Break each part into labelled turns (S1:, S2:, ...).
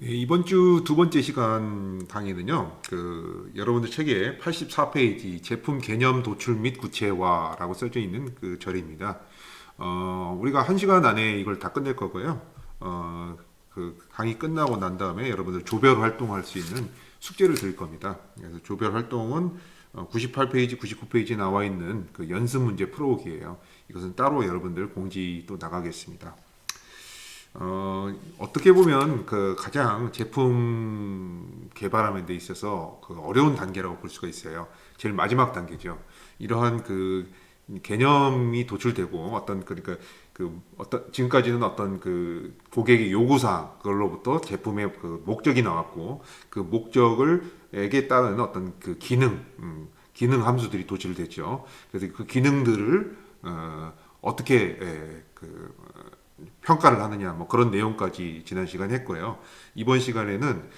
S1: 네, 이번 주 두 번째 시간 강의는요, 여러분들 책에 84페이지 제품 개념 도출 및 구체화라고 써져 있는 그 절입니다. 우리가 한 시간 안에 이걸 다 끝낼 거고요. 그 강의 끝나고 난 다음에 여러분들 조별 활동할 수 있는 숙제를 드릴 겁니다. 그래서 조별 활동은 98페이지, 99페이지에 나와 있는 그 연습 문제 풀어오기예요. 이것은 따로 여러분들 공지 또 나가겠습니다. 어떻게 보면 그 가장 제품 개발하는 데 있어서 그 어려운 단계라고 볼 수가 있어요. 제일 마지막 단계죠. 이러한 그 개념이 도출되고 그러니까 그 어떤 지금까지는 어떤 그 고객의 요구사항 그걸로부터 제품의 그 목적이 나왔고 그 목적을 에게 따르는 어떤 그 기능 함수들이 도출됐죠. 그래서 그 기능들을 어떻게 평가를 하느냐 뭐 그런 내용까지 지난 시간에 했고요. 이번 시간에는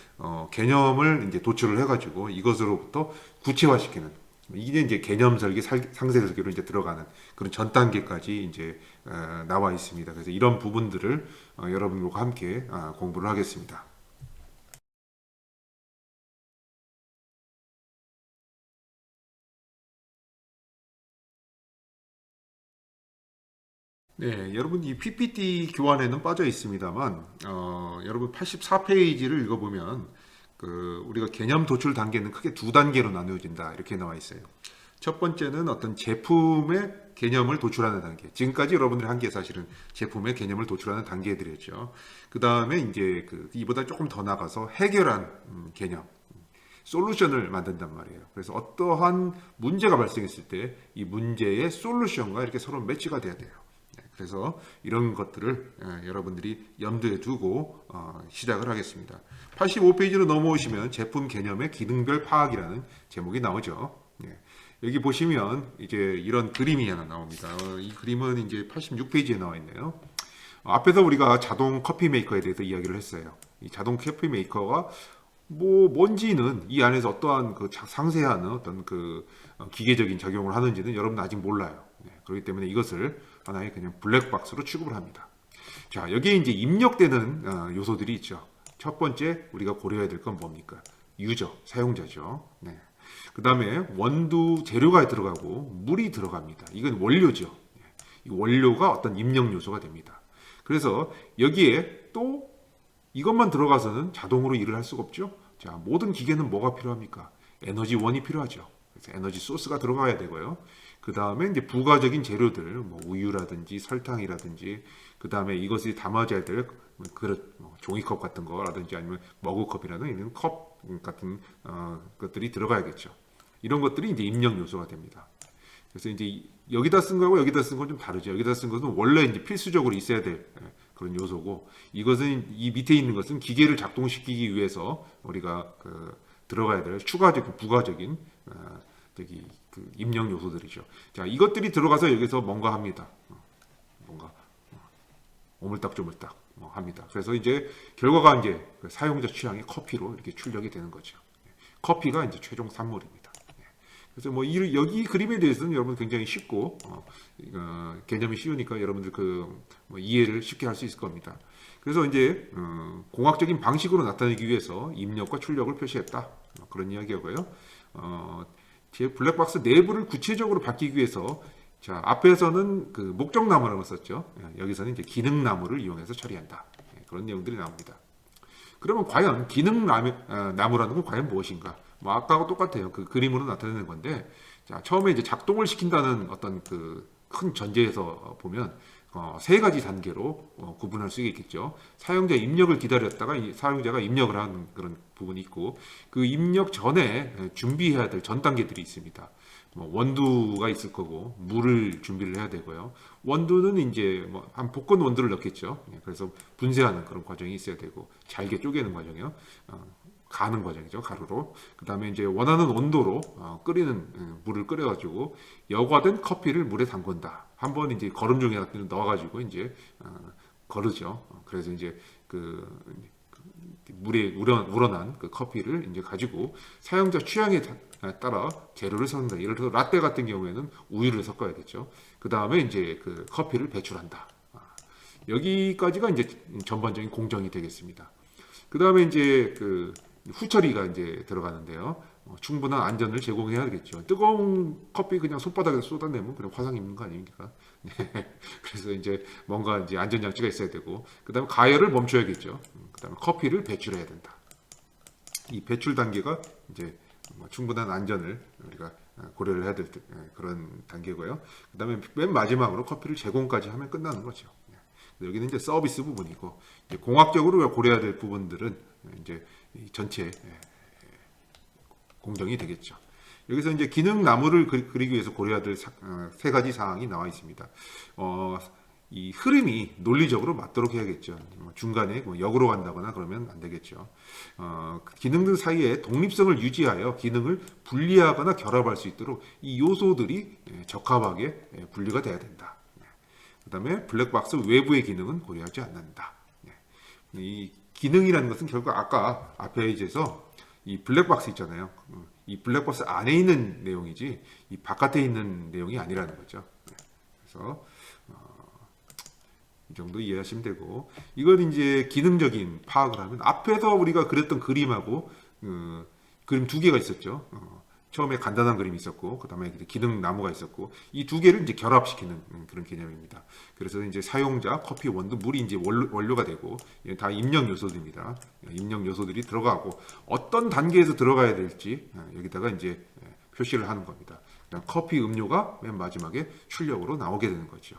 S1: 개념을 이제 도출을 해가지고 이것으로부터 구체화시키는 이게 이제 개념 설계, 상세 설계로 이제 들어가는 그런 전 단계까지 이제 나와 있습니다. 그래서 이런 부분들을 여러분들과 함께 공부를 하겠습니다. 네, 여러분 이 PPT 교환에는 빠져 있습니다만, 여러분 84페이지를 읽어보면 우리가 개념 도출 단계는 크게 두 단계로 나누어진다 이렇게 나와 있어요. 첫 번째는 어떤 제품의 개념을 도출하는 단계. 지금까지 여러분들이 한 게 사실은 제품의 개념을 도출하는 단계들이었죠. 그 다음에 이제 이보다 조금 더 나가서 해결한 개념. 솔루션을 만든단 말이에요. 그래서 어떠한 문제가 발생했을 때 이 문제의 솔루션과 이렇게 서로 매치가 돼야 돼요. 그래서 이런 것들을 여러분들이 염두에 두고 시작을 하겠습니다. 85페이지로 넘어오시면 제품 개념의 기능별 파악이라는 제목이 나오죠. 예. 여기 보시면 이제 이런 그림이 하나 나옵니다. 이 그림은 이제 86페이지에 나와 있네요. 앞에서 우리가 자동 커피 메이커에 대해서 이야기를 했어요. 이 자동 커피 메이커가 뭐 뭔지는 이 안에서 어떠한 그 상세한 어떤 기계적인 작용을 하는지는 여러분 아직 몰라요. 네, 그렇기 때문에 이것을 하나의 그냥 블랙박스로 취급을 합니다. 자, 여기에 이제 입력되는 요소들이 있죠. 첫 번째 우리가 고려해야 될 건 뭡니까? 유저, 사용자죠. 네. 그 다음에 원두 재료가 들어가고 물이 들어갑니다. 이건 원료죠. 네. 이 원료가 어떤 입력 요소가 됩니다. 그래서 여기에 또 이것만 들어가서는 자동으로 일을 할 수가 없죠. 자, 모든 기계는 뭐가 필요합니까? 에너지원이 필요하죠. 그래서 에너지 소스가 들어가야 되고요. 그 다음에 이제 부가적인 재료들, 뭐 우유라든지 설탕이라든지, 그 다음에 이것이 담아져야 될 그릇, 뭐 종이컵 같은 거라든지 아니면 머그컵이라든지 이런 컵 같은 것들이 들어가야겠죠. 이런 것들이 이제 입력 요소가 됩니다. 그래서 이제 여기다 쓴 거하고 여기다 쓴 건 좀 다르죠. 여기다 쓴 것은 원래 이제 필수적으로 있어야 될 그런 요소고, 이것은 이 밑에 있는 것은 기계를 작동시키기 위해서 우리가 들어가야 될 추가적인 부가적인 저기 입력 요소들이죠. 자, 이것들이 들어가서 여기서 뭔가 합니다. 뭔가 오물딱조물딱 합니다. 그래서 이제 결과가 이제 사용자 취향의 커피로 이렇게 출력이 되는 거죠. 커피가 이제 최종 산물입니다. 그래서 뭐 여기 그림에 대해서는 여러분 굉장히 쉽고 개념이 쉬우니까 여러분들 뭐 이해를 쉽게 할 수 있을 겁니다. 그래서 이제 공학적인 방식으로 나타내기 위해서 입력과 출력을 표시했다. 그런 이야기고요. 제 블랙박스 내부를 구체적으로 바뀌기 위해서 자, 앞에서는 그 목적나무라고 썼죠. 여기서는 이제 기능나무를 이용해서 처리한다. 그런 내용들이 나옵니다. 그러면 과연 나무라는 건 과연 무엇인가? 뭐 아까하고 똑같아요. 그 그림으로 나타내는 건데, 자, 처음에 이제 작동을 시킨다는 어떤 큰 전제에서 보면 세 가지 단계로 구분할 수 있겠죠. 사용자 입력을 기다렸다가 사용자가 입력을 하는 그런 부분이 있고, 그 입력 전에 준비해야 될 전 단계들이 있습니다. 뭐 원두가 있을 거고 물을 준비를 해야 되고요. 원두는 이제 뭐 한 볶은 원두를 넣겠죠. 그래서 분쇄하는 그런 과정이 있어야 되고 잘게 쪼개는 과정이요. 가는 과정이죠. 가루로. 그 다음에 이제 원하는 온도로 끓이는 물을 끓여가지고 여과된 커피를 물에 담근다. 한번 이제 거름종이 넣어가지고 이제 거르죠. 그래서 이제 물에 우러난 그 커피를 이제 가지고 사용자 취향에 따라 재료를 섞는다. 예를 들어 라떼 같은 경우에는 우유를 섞어야겠죠. 그 다음에 이제 그 커피를 배출한다. 여기까지가 이제 전반적인 공정이 되겠습니다. 그 다음에 이제 그 후처리가 이제 들어가는데요. 충분한 안전을 제공해야 되겠죠. 뜨거운 커피 그냥 손바닥에 쏟아내면 그냥 화상 입는 거 아닙니까? 네. 그래서 이제 뭔가 이제 안전장치가 있어야 되고, 그 다음에 가열을 멈춰야겠죠. 그 다음에 커피를 배출해야 된다. 이 배출 단계가 이제 충분한 안전을 우리가 고려를 해야 될 그런 단계고요. 그 다음에 맨 마지막으로 커피를 제공까지 하면 끝나는 거죠. 여기는 이제 서비스 부분이고, 이제 공학적으로 고려해야 될 부분들은 이제 전체 공정이 되겠죠. 여기서 이제 기능 나무를 그리기 위해서 고려해야 될 세 가지 사항이 나와 있습니다. 이 흐름이 논리적으로 맞도록 해야겠죠. 중간에 역으로 간다거나 그러면 안 되겠죠. 기능들 사이에 독립성을 유지하여 기능을 분리하거나 결합할 수 있도록 이 요소들이 적합하게 분리가 돼야 된다. 그 다음에 블랙박스 외부의 기능은 고려하지 않는다. 이 기능이라는 것은 결국 아까 앞에 이제서 이 블랙박스 있잖아요. 이 블랙박스 안에 있는 내용이지 이 바깥에 있는 내용이 아니라는 거죠. 그래서 이 정도 이해하시면 되고, 이건 이제 기능적인 파악을 하면 앞에서 우리가 그렸던 그림하고 그림 두 개가 있었죠. 처음에 간단한 그림이 있었고, 그 다음에 기능 나무가 있었고, 이 두 개를 이제 결합시키는 그런 개념입니다. 그래서 이제 사용자, 커피, 원두, 물이 이제 원료가 되고, 다 입력 요소들입니다. 입력 요소들이 들어가고, 어떤 단계에서 들어가야 될지, 여기다가 이제 표시를 하는 겁니다. 커피 음료가 맨 마지막에 출력으로 나오게 되는 거죠.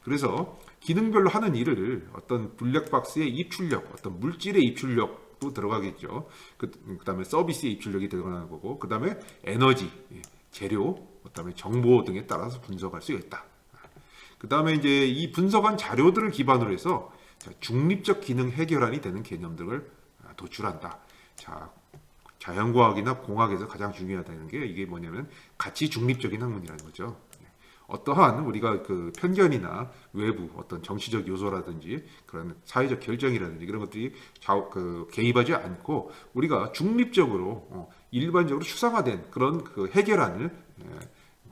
S1: 그래서 기능별로 하는 일을 어떤 블랙박스의 입출력, 어떤 물질의 입출력도 들어가겠죠. 그 다음에 서비스의 입출력이 들어가는 거고, 그 다음에 에너지, 재료, 그 다음에 정보 등에 따라서 분석할 수 있다. 그 다음에 이제 이 분석한 자료들을 기반으로 해서 중립적 기능 해결안이 되는 개념들을 도출한다. 자, 자연과학이나 공학에서 가장 중요하다는 게 이게 뭐냐면 가치 중립적인 학문이라는 거죠. 어떠한 우리가 그 편견이나 외부 어떤 정치적 요소라든지 그런 사회적 결정이라든지 그런 것들이 개입하지 않고 우리가 중립적으로 일반적으로 추상화된 그런 그 해결안을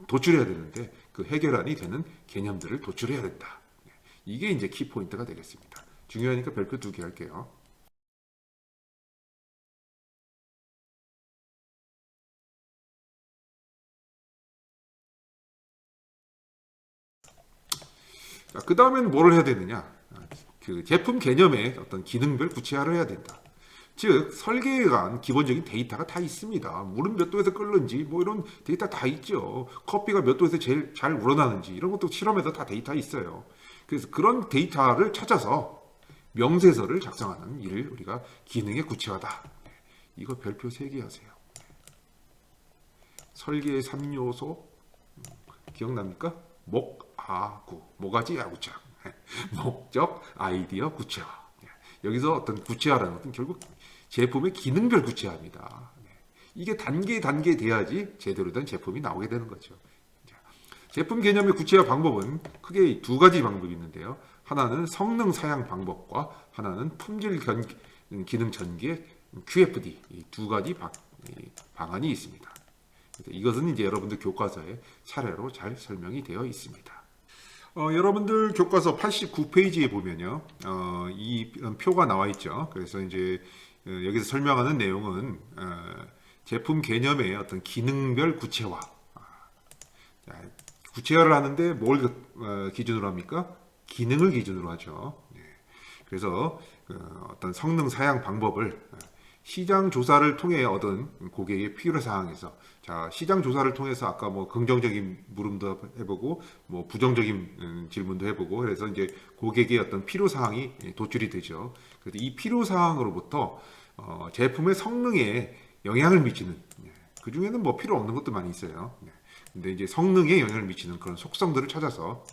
S1: 도출해야 되는데, 그 해결안이 되는 개념들을 도출해야 된다. 이게 이제 키포인트가 되겠습니다. 중요하니까 별표 2개 할게요. 그 다음에는 뭘 해야 되느냐? 그 제품 개념의 어떤 기능별 구체화를 해야 된다. 즉 설계에 관한 기본적인 데이터가 다 있습니다. 물은 몇 도에서 끓는지 뭐 이런 데이터 다 있죠. 커피가 몇 도에서 제일 잘 우러나는지 이런 것도 실험에서 다 데이터 있어요. 그래서 그런 데이터를 찾아서 명세서를 작성하는 일을 우리가 기능의 구체화다. 이거 별표 3개 하세요. 설계의 3요소 기억납니까? 목아구, 모가지 아구자, 목적, 아이디어, 구체화. 여기서 어떤 구체화라는 것은 결국 제품의 기능별 구체화입니다. 이게 단계 돼야지 제대로 된 제품이 나오게 되는 거죠. 제품 개념의 구체화 방법은 크게 2가지 방법이 있는데요. 하나는 성능 사양 방법과 하나는 품질 기능 전개 QFD, 이 2가지 방안이 있습니다. 이것은 이제 여러분들 교과서에 사례로 잘 설명이 되어 있습니다. 여러분들 교과서 89페이지에 보면요, 이 표가 나와 있죠. 그래서 이제 여기서 설명하는 내용은 제품 개념의 어떤 기능별 구체화. 구체화를 하는데 뭘 기준으로 합니까? 기능을 기준으로 하죠. 그래서 어떤 성능 사양 방법을 시장 조사를 통해 얻은 고객의 필요 사항에서, 자, 시장 조사를 통해서 아까 뭐 긍정적인 물음도 해보고 뭐 부정적인 질문도 해보고 그래서 이제 고객의 어떤 필요 사항이 도출이 되죠. 그래서 이 필요 사항으로부터 제품의 성능에 영향을 미치는, 그 중에는 뭐 필요 없는 것도 많이 있어요. 근데 이제 성능에 영향을 미치는 그런 속성들을 찾아서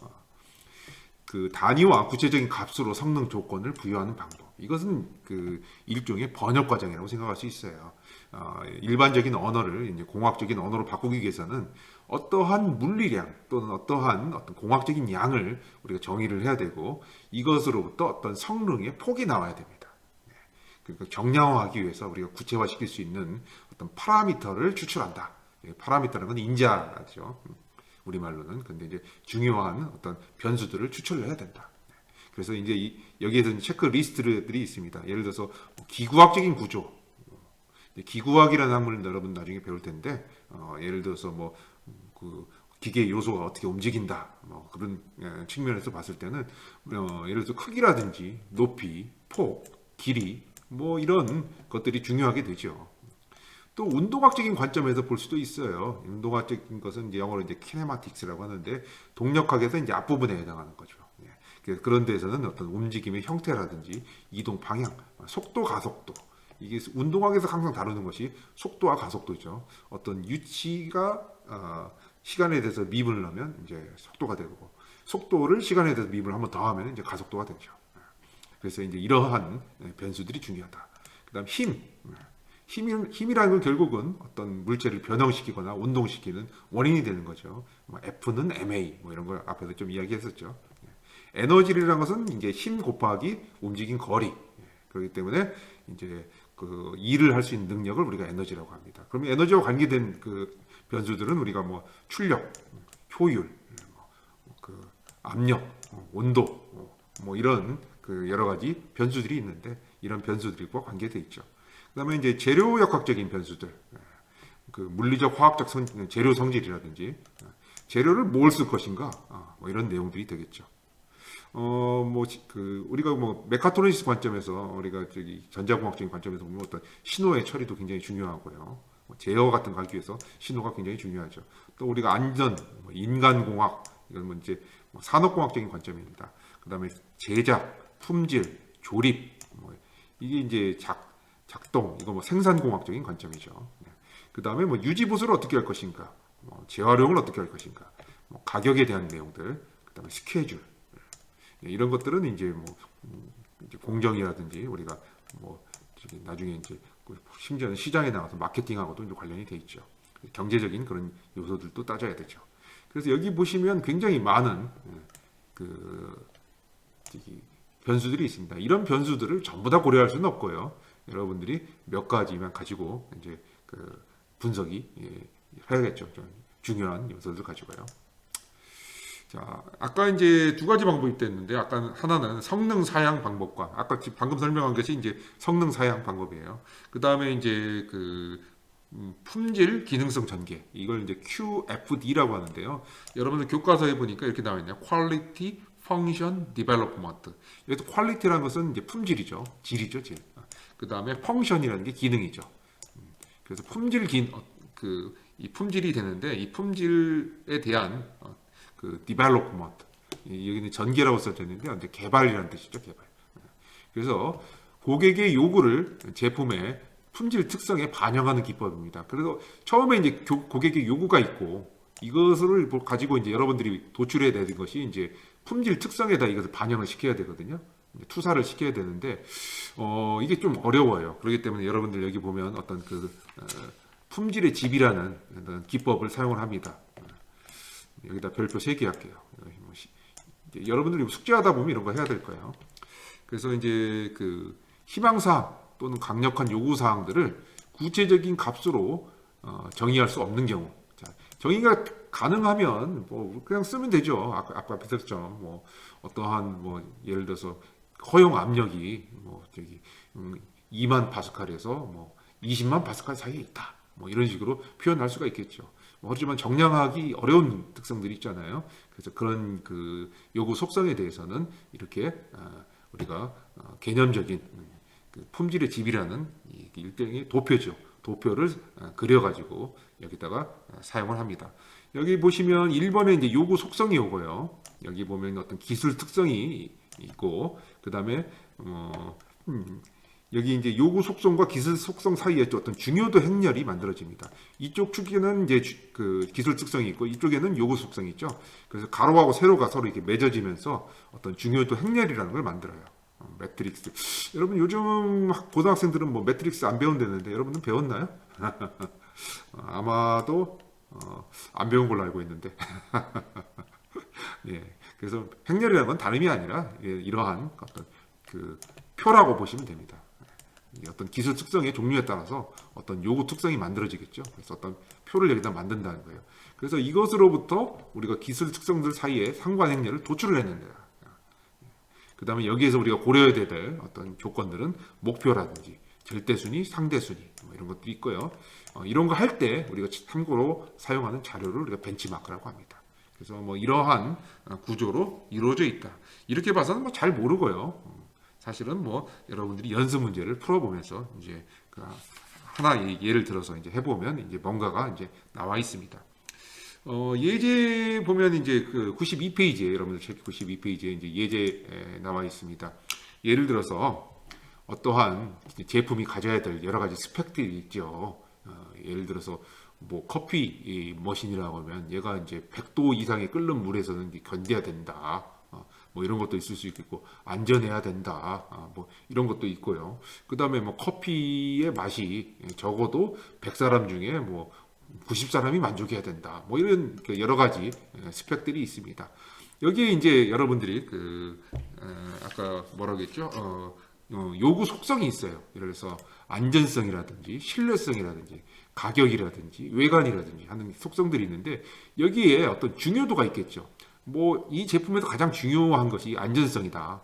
S1: 그 단위와 구체적인 값으로 성능 조건을 부여하는 방법. 이것은 그 일종의 번역 과정이라고 생각할 수 있어요. 일반적인 언어를 이제 공학적인 언어로 바꾸기 위해서는 어떠한 물리량 또는 어떠한 어떤 공학적인 양을 우리가 정의를 해야 되고 이것으로부터 어떤 성능의 폭이 나와야 됩니다. 그러니까 정량화하기 위해서 우리가 구체화시킬 수 있는 어떤 파라미터를 추출한다. 파라미터라는 건 인자죠. 우리말로는. 근데 이제 중요한 어떤 변수들을 추출을 해야 된다. 그래서 이제 여기에서 체크리스트들이 있습니다. 예를 들어서 기구학적인 구조. 기구학이라는 학문을 여러분 나중에 배울 텐데 예를 들어서 뭐 그 기계 요소가 어떻게 움직인다 뭐 그런 측면에서 봤을 때는 예를 들어서 크기라든지 높이, 폭, 길이 뭐 이런 것들이 중요하게 되죠. 또 운동학적인 관점에서 볼 수도 있어요. 운동학적인 것은 이제 영어로 이제 키네마틱스라고 하는데 동력학에서 이제 앞부분에 해당하는 거죠. 그런 데에서는 어떤 움직임의 형태라든지 이동 방향, 속도, 가속도. 이게 운동학에서 항상 다루는 것이 속도와 가속도죠. 어떤 유치가 시간에 대해서 미분을 하면 이제 속도가 되고 속도를 시간에 대해서 미분을 한번 더 하면 이제 가속도가 되죠. 그래서 이제 이러한 변수들이 중요하다. 그다음 힘이라는 건 결국은 어떤 물체를 변형시키거나 운동시키는 원인이 되는 거죠. F는 ma 뭐 이런 걸 앞에서 좀 이야기했었죠. 에너지라는 것은 이제 힘 곱하기 움직인 거리. 그렇기 때문에 이제 그 일을 할 수 있는 능력을 우리가 에너지라고 합니다. 그러면 에너지와 관계된 그 변수들은 우리가 뭐 출력, 효율, 그 압력, 온도, 뭐 이런 그 여러 가지 변수들이 있는데 이런 변수들과 관계돼 있죠. 그다음에 이제 재료역학적인 변수들, 그 물리적, 화학적 재료 성질이라든지 재료를 뭘 쓸 것인가, 뭐 이런 내용들이 되겠죠. 우리가 뭐 메카트로니스 관점에서 우리가 저기 전자공학적인 관점에서 보면 어떤 신호의 처리도 굉장히 중요하고요. 제어 같은 거 하기 위해서 신호가 굉장히 중요하죠. 또 우리가 안전, 인간공학 이건 뭐 이제 산업공학적인 관점입니다. 그다음에 제작, 품질, 조립 이게 이제 작동 이거 뭐 생산공학적인 관점이죠. 그다음에 뭐 유지보수를 어떻게 할 것인가, 재활용을 어떻게 할 것인가, 가격에 대한 내용들, 그다음에 스케줄 이런 것들은 이제 이제 공정이라든지 우리가 나중에 이제 심지어는 시장에 나가서 마케팅하고도 이제 관련이 돼 있죠. 경제적인 그런 요소들도 따져야 되죠. 그래서 여기 보시면 굉장히 많은 그 변수들이 있습니다. 이런 변수들을 전부 다 고려할 수는 없고요. 여러분들이 몇 가지만 가지고 이제 그 분석이 해야겠죠. 좀 중요한 요소들 가지고요. 자, 아까 이제 두 가지 방법이 있었는데, 아까 하나는 성능 사양 방법과, 아까 방금 설명한 것이 이제 성능 사양 방법이에요. 그 다음에 이제 품질 기능성 전개, 이걸 이제 QFD라고 하는데요. 여러분들 교과서에 보니까 이렇게 나와 있네요. Quality Function Development. 여기서 quality라는 것은 이제 품질이죠. 질이죠, 질. 그 다음에 function이라는 게 기능이죠. 그래서 이 품질이 되는데, 이 품질에 대한 그 development, 여기는 전개라고 써져 있는데 이제 개발이라는 뜻이죠, 개발. 그래서 고객의 요구를 제품의 품질 특성에 반영하는 기법입니다. 그래서 처음에 이제 고객의 요구가 있고 이것을 가지고 이제 여러분들이 도출해야 되는 것이 이제 품질 특성에다 이것을 반영을 시켜야 되거든요. 투사를 시켜야 되는데 이게 좀 어려워요. 그렇기 때문에 여러분들 여기 보면 어떤 품질의 집이라는 기법을 사용을 합니다. 여기다 별표 3개 할게요. 여러분들이 숙제하다 보면 이런 거 해야 될 거예요. 그래서 이제 그 희망사항 또는 강력한 요구사항들을 구체적인 값으로 정의할 수 없는 경우. 자, 정의가 가능하면 그냥 쓰면 되죠. 아까 비슷했죠. 어떠한 예를 들어서 허용 압력이 2만 파스칼에서 20만 파스칼 사이에 있다. 이런 식으로 표현할 수가 있겠죠. 하지만 정량하기 어려운 특성들이 있잖아요. 그래서 그런 그 요구 속성에 대해서는 이렇게 우리가 개념적인 그 품질의 집이라는 일종의 도표죠. 도표를 그려가지고 여기다가 사용을 합니다. 여기 보시면 1번에 이제 요구 속성이 오고요. 여기 보면 어떤 기술 특성이 있고, 그 다음에 여기 이제 요구 속성과 기술 속성 사이에 어떤 중요도 행렬이 만들어집니다. 이쪽 축에는 이제 그 기술 특성이 있고 이쪽에는 요구 속성이 있죠. 그래서 가로하고 세로가 서로 이렇게 맺어지면서 어떤 중요도 행렬이라는 걸 만들어요. 매트릭스. 여러분 요즘 고등학생들은 매트릭스 안 배운다는데 여러분은 배웠나요? 아마도 안 배운 걸로 알고 있는데. 네. 그래서 행렬이라는 건 다름이 아니라 이러한 어떤 그 표라고 보시면 됩니다. 어떤 기술 특성의 종류에 따라서 어떤 요구 특성이 만들어지겠죠. 그래서 어떤 표를 여기다 만든다는 거예요. 그래서 이것으로부터 우리가 기술 특성들 사이에 상관 행렬을 도출을 했는데, 그 다음에 여기에서 우리가 고려해야 될 어떤 조건들은 목표라든지 절대순위, 상대순위 뭐 이런 것들이 있고요. 이런 거 할 때 우리가 참고로 사용하는 자료를 우리가 벤치마크라고 합니다. 그래서 뭐 이러한 구조로 이루어져 있다. 이렇게 봐서는 뭐 잘 모르고요. 사실은 뭐 여러분들이 연습 문제를 풀어보면서 이제 그 하나 예를 들어서 이제 해보면 이제 뭔가가 이제 나와 있습니다. 예제 보면 이제 그 92페이지에 여러분들 책 92페이지에 이제 예제 나와 있습니다. 예를 들어서 어떠한 제품이 가져야 될 여러 가지 스펙들이 있죠. 예를 들어서 뭐 커피 머신이라고 하면 얘가 이제 100도 이상의 끓는 물에서는 견뎌야 된다. 뭐 이런 것도 있을 수 있겠고 안전해야 된다. 뭐 이런 것도 있고요. 그다음에 뭐 커피의 맛이 적어도 100사람 중에 뭐 90사람이 만족해야 된다. 뭐 이런 여러 가지 스펙들이 있습니다. 여기에 이제 여러분들이 아까 뭐라고 했죠? 요구 속성이 있어요. 예를 들어서 안전성이라든지 신뢰성이라든지 가격이라든지 외관이라든지 하는 속성들이 있는데 여기에 어떤 중요도가 있겠죠. 뭐 이 제품에서 가장 중요한 것이 안전성이다.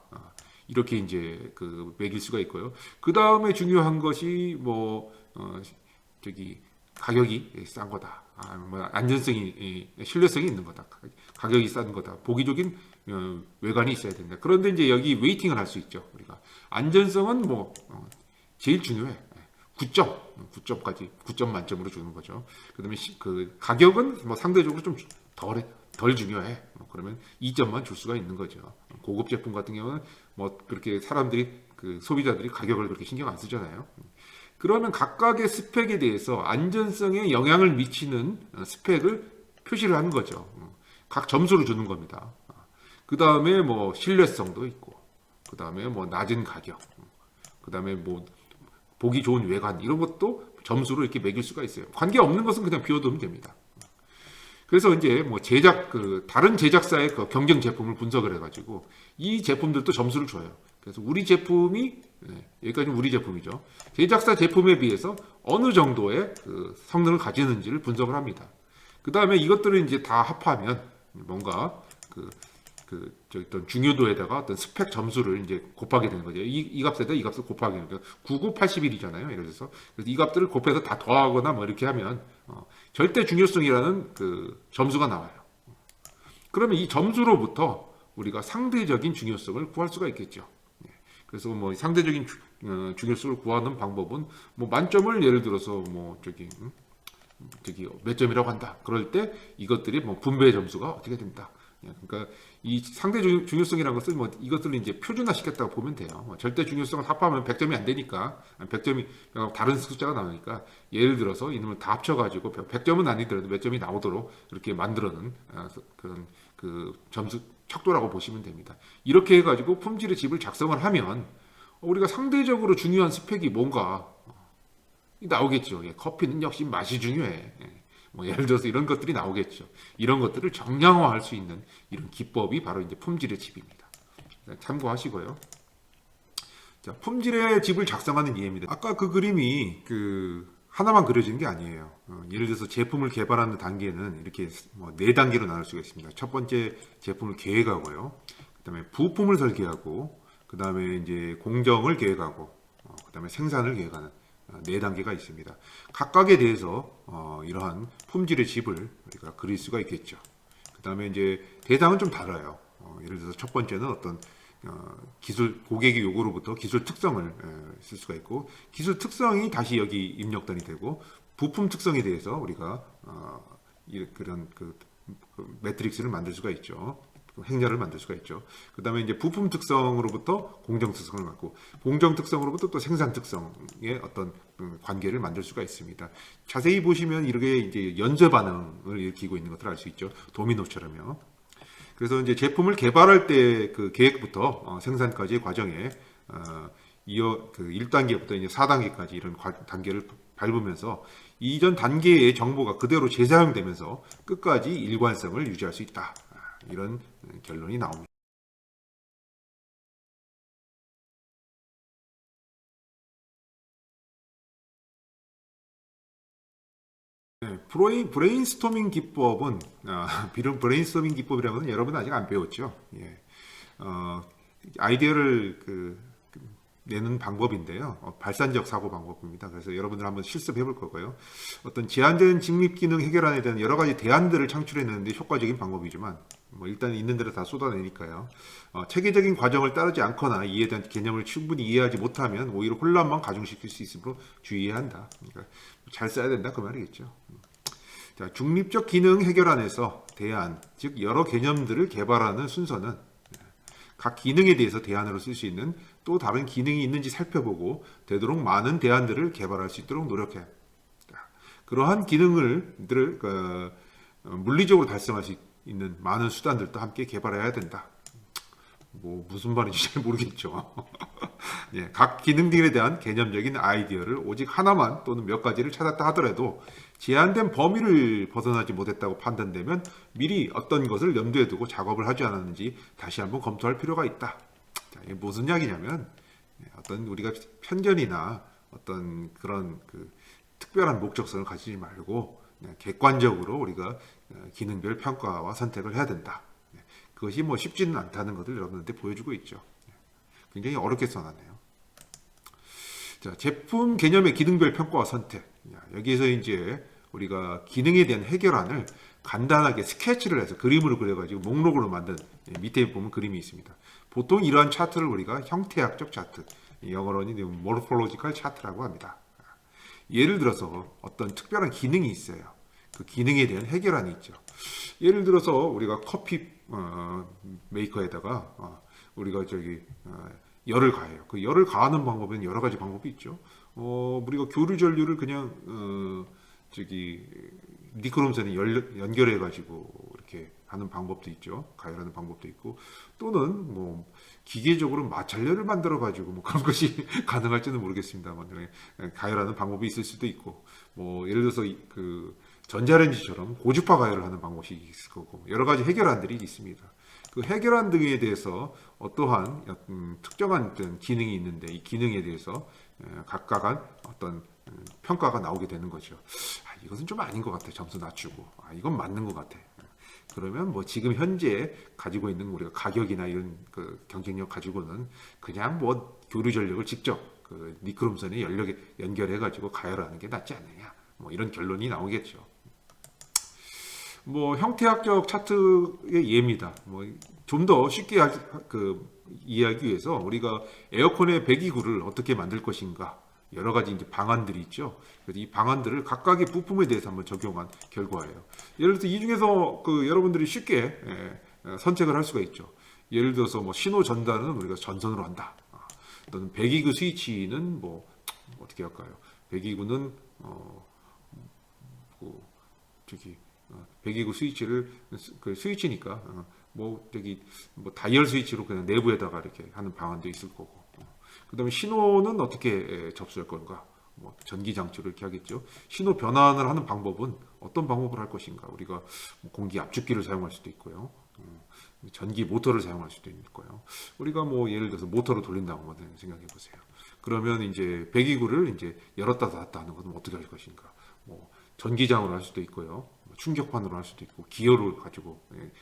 S1: 이렇게 이제 매길 수가 있고요. 그 다음에 중요한 것이 뭐 저기 가격이 싼 거다. 뭐 안전성이 신뢰성이 있는 거다. 가격이 싼 거다. 보기적인 외관이 있어야 된다. 그런데 이제 여기 웨이팅을 할 수 있죠. 우리가 안전성은 뭐 제일 중요해. 9점 만점으로 주는 거죠. 그다음에 그 가격은 뭐 상대적으로 좀 덜 중요해. 그러면 2점만 줄 수가 있는 거죠. 고급 제품 같은 경우는 뭐 그렇게 사람들이 소비자들이 가격을 그렇게 신경 안 쓰잖아요. 그러면 각각의 스펙에 대해서 안전성에 영향을 미치는 스펙을 표시를 하는 거죠. 각 점수를 주는 겁니다. 그 다음에 뭐 신뢰성도 있고, 그 다음에 뭐 낮은 가격, 그 다음에 뭐 보기 좋은 외관 이런 것도 점수로 이렇게 매길 수가 있어요. 관계 없는 것은 그냥 비워두면 됩니다. 그래서 이제 뭐 다른 제작사의 경쟁 제품을 분석을 해가지고 이 제품들도 점수를 줘요. 그래서 우리 제품이 여기까지는 우리 제품이죠. 제작사 제품에 비해서 어느 정도의 성능을 가지는지를 분석을 합니다. 그 다음에 이것들을 이제 다 합하면 뭔가 어떤 중요도에다가 어떤 스펙 점수를 이제 곱하게 되는 거죠. 이 값에다 이 값을 곱하게 되는 거죠. 9981이잖아요. 예를 들어서 그래서 이 값들을 곱해서 다 더하거나 뭐 이렇게 하면 절대 중요성이라는 점수가 나와요. 그러면 이 점수로부터 우리가 상대적인 중요성을 구할 수가 있겠죠. 그래서 뭐 상대적인 중요성을 구하는 방법은 뭐 만점을 예를 들어서 뭐 저기 몇 점이라고 한다. 그럴 때 이것들이 뭐 분배 점수가 어떻게 된다. 그러니까 이 상대 중요성이라는 것을 뭐 이것들을 이제 표준화 시켰다고 보면 돼요. 절대 중요성을 합하면 100점이 안 되니까 100점이 다른 숫자가 나오니까 예를 들어서 이놈을 다 합쳐가지고 100점은 아니더라도 몇 점이 나오도록 이렇게 만들어놓은 그런 점수 척도라고 보시면 됩니다. 이렇게 해가지고 품질의 집을 작성을 하면 우리가 상대적으로 중요한 스펙이 뭔가 나오겠죠. 커피는 역시 맛이 중요해. 뭐 예를 들어서 이런 것들이 나오겠죠. 이런 것들을 정량화할 수 있는 이런 기법이 바로 이제 품질의 집입니다. 참고하시고요. 자, 품질의 집을 작성하는 이해입니다. 아까 그 그림이 하나만 그려지는 게 아니에요. 예를 들어서 제품을 개발하는 단계는 이렇게 뭐 4단계로 나눌 수가 있습니다. 첫 번째 제품을 계획하고요. 그다음에 부품을 설계하고, 그다음에 이제 공정을 계획하고, 그다음에 생산을 계획하는 4단계가 있습니다. 각각에 대해서 이러한 품질의 집을 우리가 그릴 수가 있겠죠. 그 다음에 이제 대상은 좀 달라요. 예를 들어서 첫 번째는 어떤 고객의 요구로부터 기술 특성을 쓸 수가 있고, 기술 특성이 다시 여기 입력단이 되고, 부품 특성에 대해서 우리가 그런 매트릭스를 만들 수가 있죠. 행렬을 만들 수가 있죠. 그 다음에 이제 부품 특성으로부터 공정 특성을 갖고, 공정 특성으로부터 또 생산 특성의 어떤 관계를 만들 수가 있습니다. 자세히 보시면 이렇게 이제 연쇄 반응을 일으키고 있는 것을 알 수 있죠. 도미노처럼요. 그래서 이제 제품을 개발할 때 계획부터 생산까지의 과정에 1단계부터 이제 4단계까지 이런 단계를 밟으면서 이전 단계의 정보가 그대로 재사용되면서 끝까지 일관성을 유지할 수 있다. 이런 결론이 나옵니다. 네, 브레인스토밍 기법은 비록 브레인스토밍 기법이라는 것은 여러분 아직 안 배웠죠. 예. 아이디어를 내는 방법인데요. 발산적 사고 방법입니다. 그래서 여러분들 한번 실습해 볼 거고요. 어떤 제한된 직립 기능 해결안에 대한 여러 가지 대안들을 창출해내는데 효과적인 방법이지만 뭐 일단 있는 대로 다 쏟아내니까요. 체계적인 과정을 따르지 않거나 이에 대한 개념을 충분히 이해하지 못하면 오히려 혼란만 가중시킬 수 있으므로 주의해야 한다. 그러니까 잘 써야 된다 그 말이겠죠. 자, 중립적 기능 해결안에서 대안, 즉 여러 개념들을 개발하는 순서는 각 기능에 대해서 대안으로 쓸 수 있는 또 다른 기능이 있는지 살펴보고 되도록 많은 대안들을 개발할 수 있도록 노력해. 그러한 기능들을 물리적으로 달성할 수 있는 많은 수단들도 함께 개발해야 된다. 뭐 무슨 말인지 잘 모르겠죠. 예, 각 기능들에 대한 개념적인 아이디어를 오직 하나만 또는 몇 가지를 찾았다 하더라도 제한된 범위를 벗어나지 못했다고 판단되면 미리 어떤 것을 염두에 두고 작업을 하지 않았는지 다시 한번 검토할 필요가 있다. 자, 이게 무슨 이야기냐면 어떤 우리가 편견이나 어떤 그런 특별한 목적성을 가지지 말고 객관적으로 우리가 기능별 평가와 선택을 해야 된다. 그것이 뭐 쉽지는 않다는 것을 여러분한테 보여주고 있죠. 굉장히 어렵게 써놨네요. 자, 제품 개념의 기능별 평가와 선택. 여기에서 이제 우리가 기능에 대한 해결안을 간단하게 스케치를 해서 그림으로 그려가지고 목록으로 만든 밑에 보면 그림이 있습니다. 보통 이러한 차트를 우리가 형태학적 차트, 영어로는 morphological 차트라고 합니다. 예를 들어서 어떤 특별한 기능이 있어요. 그 기능에 대한 해결안이 있죠. 예를 들어서 우리가 커피 메이커에다가 우리가 열을 가해요. 그 열을 가하는 방법은 여러 가지 방법이 있죠. 우리가 교류 전류를 그냥 니크롬선에 연결해 가지고 이렇게 하는 방법도 있죠. 가열하는 방법도 있고 또는 뭐 기계적으로 마찰열을 만들어 가지고 뭐 그런 것이 가능할지는 모르겠습니다만 가열하는 방법이 있을 수도 있고 뭐 예를 들어서 전자레인지처럼 고주파 가열을 하는 방법이 있을 거고 여러 가지 해결안들이 있습니다. 그 해결안 등에 대해서 어떠한 특정한 어떤 기능이 있는데 이 기능에 대해서 각각한 어떤 평가가 나오게 되는 거죠. 이것은 좀 아닌 것 같아. 점수 낮추고. 이건 맞는 것 같아. 그러면 뭐 지금 현재 가지고 있는 우리가 가격이나 이런 경쟁력 가지고는 그냥 뭐 교류 전력을 직접 니크롬선에 연결해 가지고 가열하는 게 낫지 않느냐. 뭐 이런 결론이 나오겠죠. 뭐 형태학적 차트의 예입니다. 뭐 좀 더 쉽게 이해하기 위해서 우리가 에어컨의 배기구를 어떻게 만들 것인가 여러 가지 이제 방안들이 있죠. 그래서 이 방안들을 각각의 부품에 대해서 한번 적용한 결과예요. 예를 들어서 이 중에서 여러분들이 쉽게 선택을 할 수가 있죠. 예를 들어서 뭐 신호 전달은 우리가 전선으로 한다. 또는 배기구 스위치는 뭐 어떻게 할까요? 배기구는 배기구 스위치를 스위치니까 뭐 다이얼 스위치로 그냥 내부에다가 이렇게 하는 방안도 있을 거고. 그다음에 신호는 어떻게 접수할 건가? 뭐 전기 장치로 이렇게 하겠죠. 신호 변환을 하는 방법은 어떤 방법을 할 것인가? 우리가 공기 압축기를 사용할 수도 있고요. 전기 모터를 사용할 수도 있고요. 우리가 뭐 예를 들어서 모터로 돌린다고 생각해 보세요. 그러면 이제 배기구를 이제 열었다 닫았다 하는 것은 어떻게 할 것인가? 뭐 전기장으로 할 수도 있고요. 충격판으로 할 수도 있고 기어를 가지고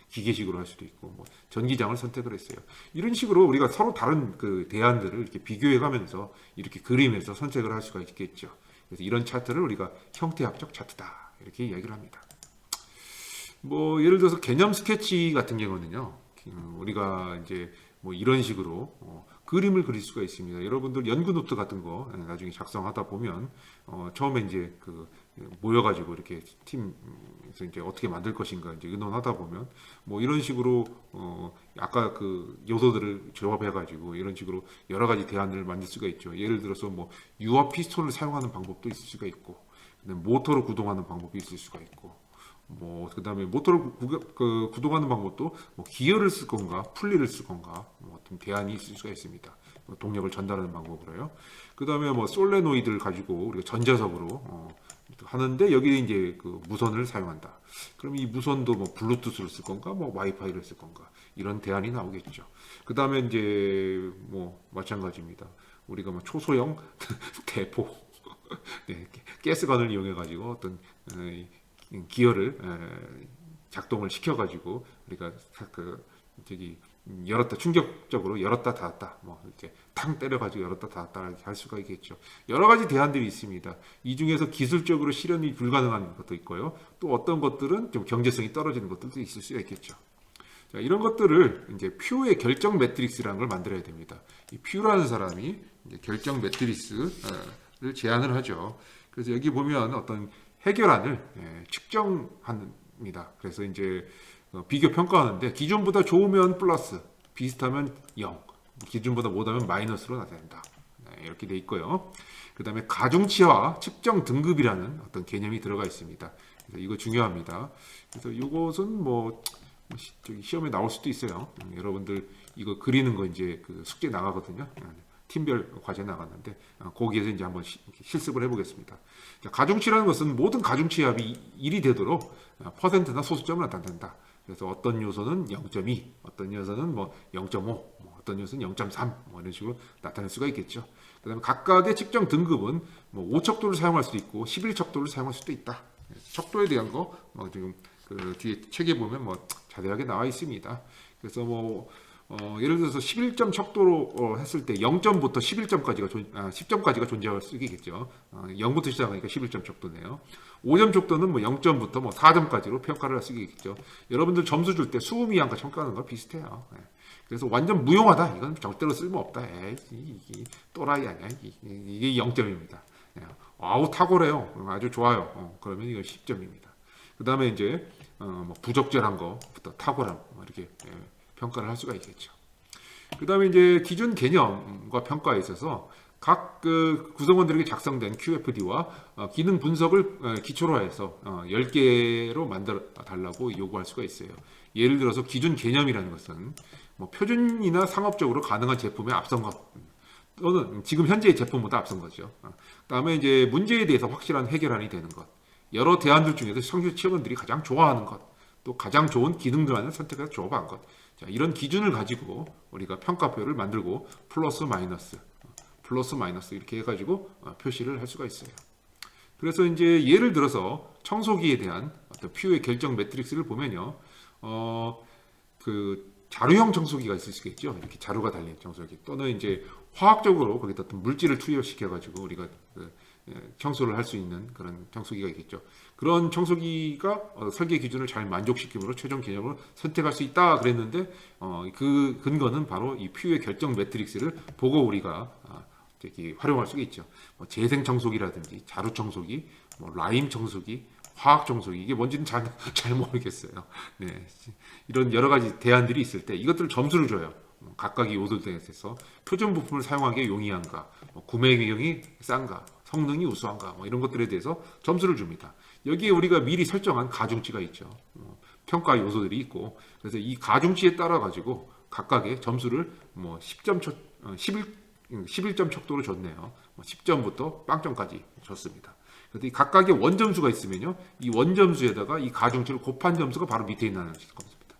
S1: 기계식으로 할 수도 있고 뭐 전기장을 선택을 했어요. 이런 식으로 우리가 서로 다른 대안들을 이렇게 비교해 가면서 이렇게 그림에서 선택을 할 수가 있겠죠. 그래서 이런 차트를 우리가 형태학적 차트다 이렇게 이야기를 합니다. 뭐 예를 들어서 개념 스케치 같은 경우는요. 우리가 이제 뭐 이런 식으로 그림을 그릴 수가 있습니다. 여러분들 연구 노트 같은 거 나중에 작성하다 보면 처음에 이제 모여가지고 이렇게 팀에서 이제 어떻게 만들 것인가 이제 의논하다 보면 뭐 이런 식으로 아까 요소들을 조합해가지고 이런 식으로 여러 가지 대안을 만들 수가 있죠. 예를 들어서 뭐 유압 피스톤을 사용하는 방법도 있을 수가 있고, 모터로 구동하는 방법이 있을 수가 있고. 뭐 그다음에 모터를 구동하는 방법도 뭐 기어를 쓸 건가 풀리를 쓸 건가 뭐 어떤 대안이 있을 수가 있습니다. 동력을 전달하는 방법으로요. 그다음에 뭐 솔레노이드를 가지고 우리가 전자석으로 하는데 여기에 이제 무선을 사용한다. 그럼 이 무선도 뭐 블루투스를 쓸 건가 뭐 와이파이를 쓸 건가 이런 대안이 나오겠죠. 그다음에 이제 뭐 마찬가지입니다. 우리가 뭐 초소형 대포 네, 가스관을 이용해 가지고 어떤 기어를 작동을 시켜가지고 우리가 저기 열었다 충격적으로 열었다 닫았다 뭐 이렇게 탕 때려가지고 열었다 닫았다 이렇게 할 수가 있겠죠. 여러 가지 대안들이 있습니다. 이 중에서 기술적으로 실현이 불가능한 것도 있고요. 또 어떤 것들은 좀 경제성이 떨어지는 것들도 있을 수가 있겠죠. 자, 이런 것들을 이제 퓨의 결정 매트릭스라는 걸 만들어야 됩니다. 이 퓨라는 사람이 이제 결정 매트릭스를 제안을 하죠. 그래서 여기 보면 어떤 해결안을 측정합니다. 그래서 이제 비교 평가하는데 기준보다 좋으면 플러스, 비슷하면 0, 기준보다 못하면 마이너스로 나타낸다. 이렇게 돼 있고요. 그 다음에 가중치와 측정 등급이라는 어떤 개념이 들어가 있습니다. 그래서 이거 중요합니다. 그래서 이것은 뭐 시험에 나올 수도 있어요. 여러분들 이거 그리는 거 이제 그 숙제 나가거든요. 팀별 과제 나갔는데 거기에서 이제 한번 실습을 해보겠습니다. 자, 가중치라는 것은 모든 가중치합이 1이 되도록 퍼센트나 소수점을 나타낸다. 그래서 어떤 요소는 0.2, 어떤 요소는 뭐 0.5, 어떤 요소는 0.3 뭐 이런 식으로 나타낼 수가 있겠죠. 그다음에 각각의 측정 등급은 뭐 5척도를 사용할 수도 있고 11척도를 사용할 수도 있다. 척도에 대한 거 지금 그 뒤에 책에 보면 뭐 자세하게 나와 있습니다. 그래서 뭐 예를 들어서 11점 척도로 했을 때 0점부터 11점까지가 10점까지가 존재할 수 있겠죠. 0부터 시작하니까 11점 척도네요. 5점 척도는 뭐 0점부터 뭐 4점까지로 평가를 할 수 있겠죠. 여러분들 점수 줄 때 수음이한과 평가하는 거 비슷해요. 그래서 완전 무용하다. 이건 절대로 쓸모없다. 이게 또라이 아니야. 이게 0점입니다. 아우 탁월해요. 아주 좋아요. 그러면 이건 10점입니다. 그 다음에 이제 뭐 부적절한 것부터 탁월함 이렇게 평가를 할 수가 있겠죠. 그 다음에 이제 기준 개념과 평가에 있어서 각 그 구성원들에게 작성된 QFD와 기능 분석을 기초로 해서 10개로 만들어 달라고 요구할 수가 있어요. 예를 들어서 기준 개념이라는 것은 뭐 표준이나 상업적으로 가능한 제품에 앞선 것 또는 지금 현재의 제품보다 앞선 거죠. 그다음에 이제 문제에 대해서 확실한 해결안이 되는 것, 여러 대안들 중에서 청취 취업원들이 가장 좋아하는 것, 또 가장 좋은 기능들만을 선택해서 조합한 것. 자, 이런 기준을 가지고 우리가 평가표를 만들고 플러스 마이너스 이렇게 해가지고 표시를 할 수가 있어요. 그래서 이제 예를 들어서 청소기에 대한 어떤 퓨의 결정 매트릭스를 보면요, 그 자루형 청소기가 있을 수 있겠죠. 이렇게 자루가 달린 청소기 또는 이제 화학적으로 거기다 어떤 물질을 투여시켜가지고 우리가 청소를 할 수 있는 그런 청소기가 있겠죠. 그런 청소기가 설계 기준을 잘 만족시킴으로 최종 개념을 선택할 수 있다 그랬는데 그 근거는 바로 이 퓨의 결정 매트릭스를 보고 우리가 활용할 수가 있죠. 뭐 재생 청소기라든지 자루 청소기, 뭐 라임 청소기, 화학 청소기 이게 뭔지는 잘 모르겠어요. 네, 이런 여러 가지 대안들이 있을 때 이것들 점수를 줘요. 각각의 요소들에 대해서 표준 부품을 사용하기에 용이한가, 구매 비용이 싼가, 성능이 우수한가, 뭐 이런 것들에 대해서 점수를 줍니다. 여기에 우리가 미리 설정한 가중치가 있죠. 평가 요소들이 있고, 그래서 이 가중치에 따라 가지고 각각의 점수를 뭐 11점 척도로 줬네요. 10점부터 빵점까지 줬습니다. 그래서 이 각각의 원점수가 있으면요, 이 원점수에다가 이 가중치를 곱한 점수가 바로 밑에 있는 겁니다.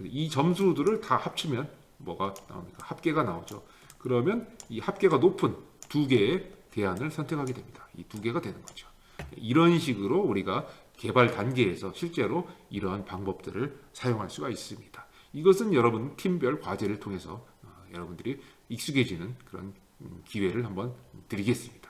S1: 이 점수들을 다 합치면 뭐가 나옵니까? 합계가 나오죠. 그러면 이 합계가 높은 두 개의 대안을 선택하게 됩니다. 이 두 개가 되는 거죠. 이런 식으로 우리가 개발 단계에서 실제로 이러한 방법들을 사용할 수가 있습니다. 이것은 여러분 팀별 과제를 통해서 여러분들이 익숙해지는 그런 기회를 한번 드리겠습니다.